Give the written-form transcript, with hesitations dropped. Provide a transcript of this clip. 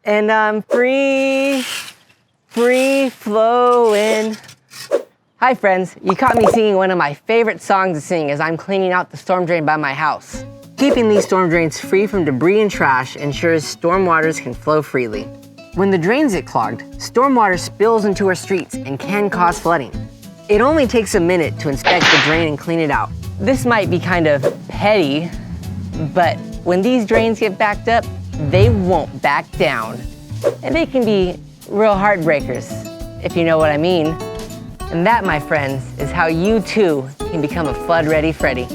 And I'm free flowing. Hi friends, you caught me singing one of my favorite songs to sing as I'm cleaning out the storm drain by my house. Keeping these storm drains free from debris and trash ensures storm waters can flow freely. When the drains get clogged, storm water spills into our streets and can cause flooding. It only takes a minute to inspect the drain and clean it out. This might be kind of petty, but when these drains get backed up, they won't back down. And they can be real heartbreakers, if you know what I mean. And that, my friends, is how you too can become a flood-ready Freddy.